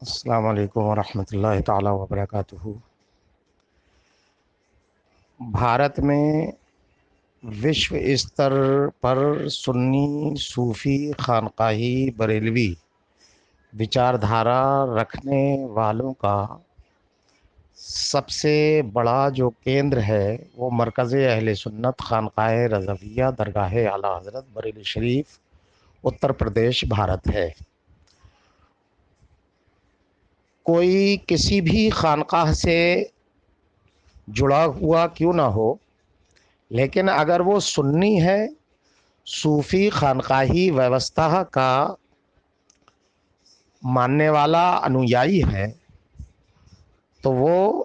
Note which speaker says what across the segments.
Speaker 1: السلام علیکم ورحمۃ اللہ تعالیٰ وبرکاتہ۔ بھارت میں وشو استر پر سنی صوفی خانقاہی بریلوی وچاردھارا رکھنے والوں کا سب سے بڑا جو کیندر ہے وہ مرکز اہل سنت خانقاہ رضویہ درگاہ اعلیٰ حضرت بریلی شریف اتر پردیش بھارت ہے۔ کوئی کسی بھی خانقاہ سے جڑا ہوا کیوں نہ ہو، لیکن اگر وہ سنی ہے، صوفی خانقاہی ویوستھا کا ماننے والا انویائی ہے، تو وہ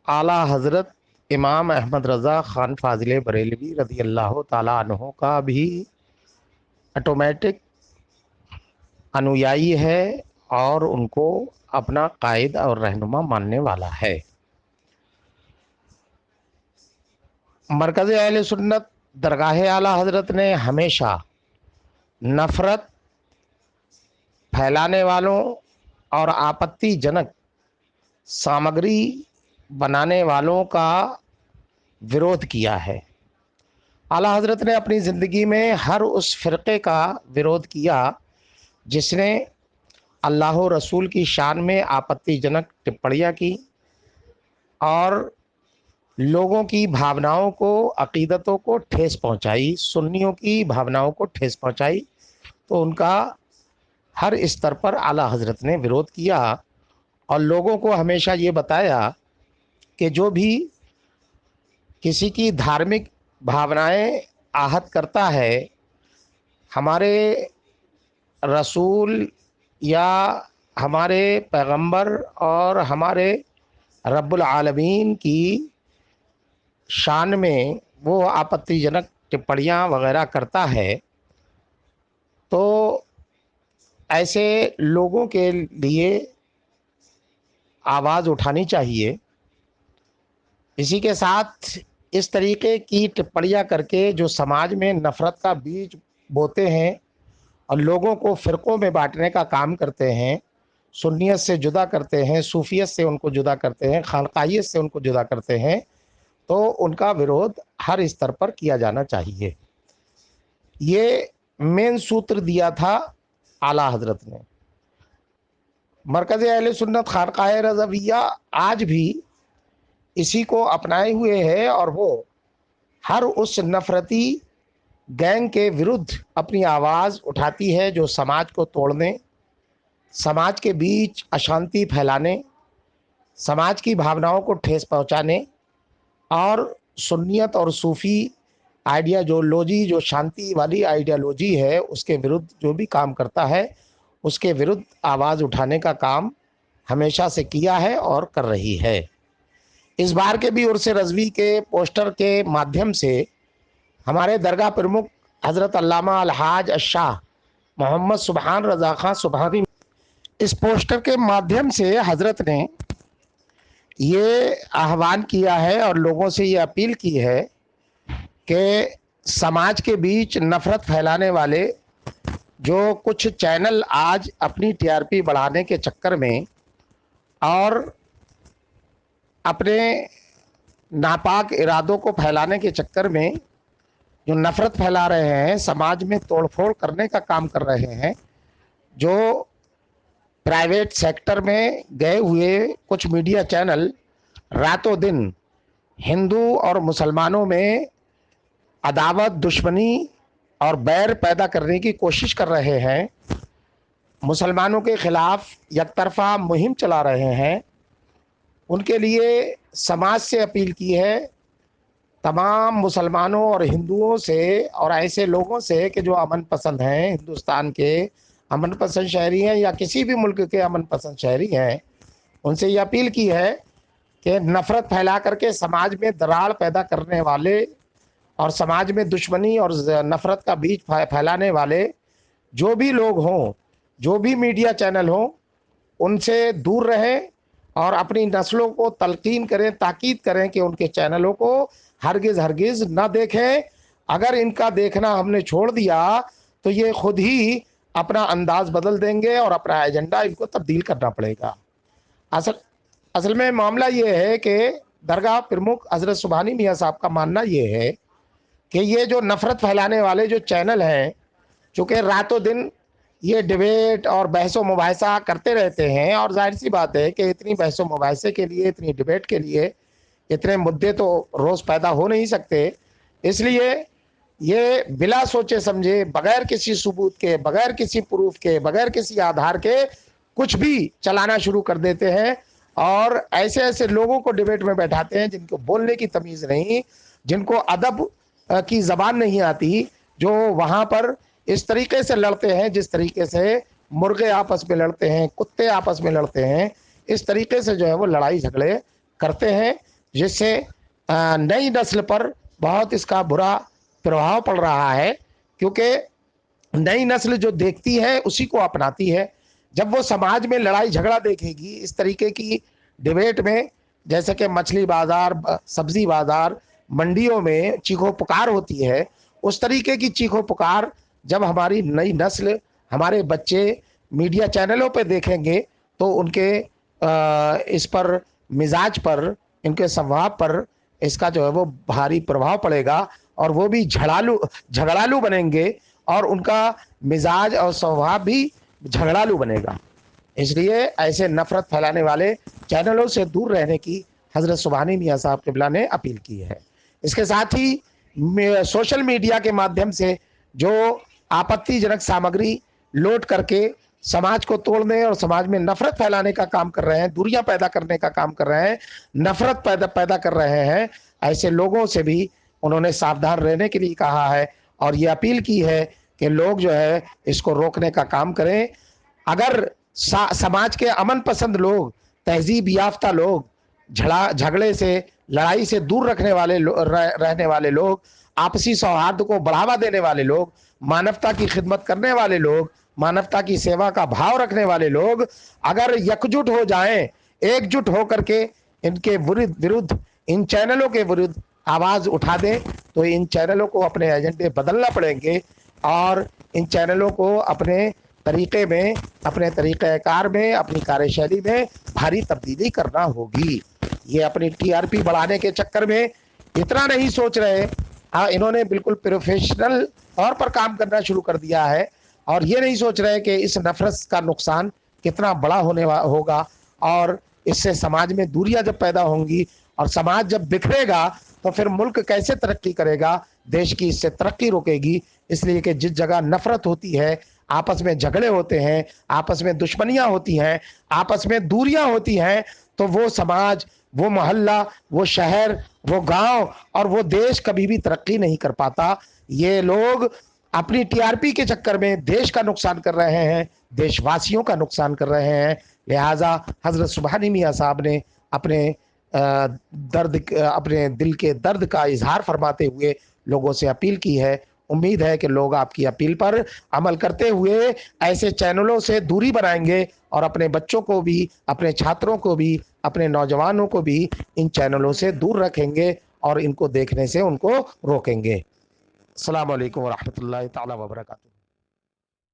Speaker 1: اعلیٰ حضرت امام احمد رضا خان فاضل بریلوی رضی اللہ تعالیٰ عنہ کا بھی آٹومیٹک انویائی ہے اور ان کو اپنا قائد اور رہنما ماننے والا ہے۔ مرکز اہل سنت درگاہ اعلیٰ حضرت نے ہمیشہ نفرت پھیلانے والوں اور آپتی جنک سامگری بنانے والوں کا ورودھ کیا ہے۔ اعلیٰ حضرت نے اپنی زندگی میں ہر اس فرقے کا ورودھ کیا جس نے اللہ و رسول کی شان میں آپتی جنک ٹپڑیاں کی اور لوگوں کی بھاوناؤں کو، عقیدتوں کو ٹھیس پہنچائی، سنیوں کی بھاوناؤں کو ٹھیس پہنچائی، تو ان کا ہر استر پر اعلیٰ حضرت نے ورودھ کیا اور لوگوں کو ہمیشہ یہ بتایا کہ جو بھی کسی کی دھارمک بھاونائیں آہت کرتا ہے، ہمارے رسول یا ہمارے پیغمبر اور ہمارے رب العالمین کی شان میں وہ آپتی جنک ٹپڑیاں وغیرہ کرتا ہے، تو ایسے لوگوں کے لیے آواز اٹھانی چاہیے۔ اسی کے ساتھ اس طریقے کی ٹپڑیاں کر کے جو سماج میں نفرت کا بیج بوتے ہیں اور لوگوں کو فرقوں میں بانٹنے کا کام کرتے ہیں، سنیت سے جدا کرتے ہیں، صوفیت سے ان کو جدا کرتے ہیں، خانقاہیت سے ان کو جدا کرتے ہیں، تو ان کا ورودھ ہر استر پر کیا جانا چاہیے۔ یہ مین سوتر دیا تھا اعلیٰ حضرت نے۔ مرکز اہل سنت خانقاہ رضویہ آج بھی اسی کو اپنائے ہوئے ہے اور وہ ہر اس نفرتی گینگ کے ورودھ اپنی آواز اٹھاتی ہے جو سماج کو توڑنے، سماج کے بیچ اشانتی پھیلانے، سماج کی بھاوناؤں کو ٹھیس پہنچانے اور سنیت اور صوفی آئیڈیالوجی جو شانتی والی آئیڈیالوجی ہے اس کے ورودھ جو بھی کام کرتا ہے، اس کے ورودھ آواز اٹھانے کا کام ہمیشہ سے کیا ہے اور کر رہی ہے۔ اس بار کے بھی عرس رضوی کے پوسٹر کے مادھیم سے ہمارے درگاہ پرمکھ حضرت علامہ الحاج الشاہ محمد سبحان رضا خان سبحانی، اس پوسٹر کے مادھیم سے حضرت نے یہ آہوان کیا ہے اور لوگوں سے یہ اپیل کی ہے کہ سماج کے بیچ نفرت پھیلانے والے جو کچھ چینل آج اپنی ٹی آر پی بڑھانے کے چکر میں اور اپنے ناپاک ارادوں کو پھیلانے کے چکر میں جو نفرت پھیلا رہے ہیں، سماج میں توڑ پھوڑ کرنے کا کام کر رہے ہیں، جو پرائیویٹ سیکٹر میں گئے ہوئے کچھ میڈیا چینل راتوں دن ہندو اور مسلمانوں میں عداوت، دشمنی اور بیر پیدا کرنے کی کوشش کر رہے ہیں، مسلمانوں کے خلاف یک طرفہ مہم چلا رہے ہیں، ان کے لیے سماج سے اپیل کی ہے، تمام مسلمانوں اور ہندوؤں سے اور ایسے لوگوں سے کہ جو امن پسند ہیں، ہندوستان کے امن پسند شہری ہیں یا کسی بھی ملک کے امن پسند شہری ہیں، ان سے یہ اپیل کی ہے کہ نفرت پھیلا کر کے سماج میں دراڑ پیدا کرنے والے اور سماج میں دشمنی اور نفرت کا بیج پھیلانے والے جو بھی لوگ ہوں، جو بھی میڈیا چینل ہوں، ان سے دور رہیں اور اپنی نسلوں کو تلقین کریں، تاکید کریں کہ ان کے چینلوں کو ہرگز نہ دیکھیں۔ اگر ان کا دیکھنا ہم نے چھوڑ دیا تو یہ خود ہی अपना अंदाज बदल देंगे और अपना एजेंडा इनको तब्दील करना पड़ेगा। असल असल में मामला ये है कि दरगाह प्रमुख हजरत सुबहानी मियाँ साहब का मानना ये है कि ये जो नफरत फैलाने वाले जो चैनल हैं, चूँकि रातों दिन ये डिबेट और बहसो मुबाहिसा करते रहते हैं, और जाहिर सी बात है कि इतनी बहसो मुबाहिसे के लिए, इतनी डिबेट के लिए इतने मुद्दे तो रोज़ पैदा हो नहीं सकते। इसलिए ये बिला सोचे समझे, बगैर किसी सबूत के, बगैर किसी प्रूफ के, बगैर किसी आधार के कुछ भी चलाना शुरू कर देते हैं, और ऐसे ऐसे लोगों को डिबेट में बैठाते हैं जिनको बोलने की तमीज़ नहीं, जिनको अदब की ज़बान नहीं आती, जो वहाँ पर इस तरीके से लड़ते हैं जिस तरीके से मुर्गे आपस में लड़ते हैं, कुत्ते आपस में लड़ते हैं, इस तरीके से जो है वो लड़ाई झगड़े करते हैं, जिससे नई नस्ल पर बहुत इसका बुरा प्रभाव पड़ रहा है। क्योंकि नई नस्ल जो देखती है उसी को अपनाती है। जब वो समाज में लड़ाई झगड़ा देखेगी इस तरीके की डिबेट में, जैसे कि मछली बाजार, सब्जी बाजार, मंडियों में चीखो पुकार होती है, उस तरीके की चीखो पुकार जब हमारी नई नस्ल, हमारे बच्चे मीडिया चैनलों पे देखेंगे तो उनके इस पर, मिजाज पर, इनके स्वभाव पर इसका जो है वो भारी प्रभाव पड़ेगा, और वो भी झगड़ालू बनेंगे, और उनका मिजाज और स्वभाव भी झगड़ालू बनेगा। इसलिए ऐसे नफरत फैलाने वाले चैनलों से दूर रहने की हजरत सुबहानी मियाँ साहब क़िबला ने अपील की है। इसके साथ ही सोशल मीडिया के माध्यम से जो आपत्तिजनक सामग्री लोड करके समाज को तोड़ने और समाज में नफरत फैलाने का काम कर रहे हैं, दूरियां पैदा करने का काम कर रहे हैं, नफरत पैदा कर रहे हैं, ऐसे लोगों से भी उन्होंने सावधान रहने के लिए कहा है, और ये अपील की है कि लोग जो है इसको रोकने का काम करें। अगर समाज के अमन पसंद लोग, तहजीब याफ्ता लोग, झगड़े से, लड़ाई से दूर रखने वाले रहने वाले लोग, आपसी सौहार्द को बढ़ावा देने वाले लोग, मानवता की खिदमत करने वाले लोग, मानवता की सेवा का भाव रखने वाले लोग अगर एकजुट हो जाएं, एकजुट होकर के इनके विरुद्ध, इन चैनलों के विरुद्ध आवाज उठा दें, तो इन चैनलों को अपने एजेंडे बदलना पड़ेंगे, और इन चैनलों को अपने तरीके में, अपने तरीक़ेकार में, अपनी कार्यशैली में भारी तब्दीली करना होगी। ये अपनी टीआरपी बढ़ाने के चक्कर में इतना नहीं सोच रहे, इन्होंने बिल्कुल प्रोफेशनल तौर पर काम करना शुरू कर दिया है, और ये नहीं सोच रहे कि इस नफरत का नुकसान कितना बड़ा होगा, और इससे समाज में दूरियां जब पैदा होंगी और समाज जब बिखरेगा तो फिर मुल्क कैसे तरक्की करेगा, देश की इससे तरक्की रुकेगी। इसलिए कि जिस जगह नफरत होती है, आपस में झगड़े होते हैं, आपस में दुश्मनियां होती हैं, आपस में दूरियां होती हैं, तो वो समाज, वो मोहल्ला, वो शहर, वो गांव और वो देश कभी भी तरक्की नहीं कर पाता। ये लोग अपनी टीआरपी के चक्कर में देश का नुकसान कर रहे हैं, देशवासियों का नुकसान कर रहे हैं। लिहाजा हजरत सुबहानी मियाँ साहब ने अपने अपने दिल के दर्द का इजहार फरमाते हुए लोगों से अपील की है। उम्मीद है कि लोग आपकी अपील पर अमल करते हुए ऐसे चैनलों से दूरी बनाएंगे, और अपने बच्चों को भी, अपने छात्रों को भी, अपने नौजवानों को भी इन चैनलों से दूर रखेंगे और इनको देखने से उनको रोकेंगे। अस्सलाम वालेकुम व रहमतुल्लाहि तआला व बरकातहू।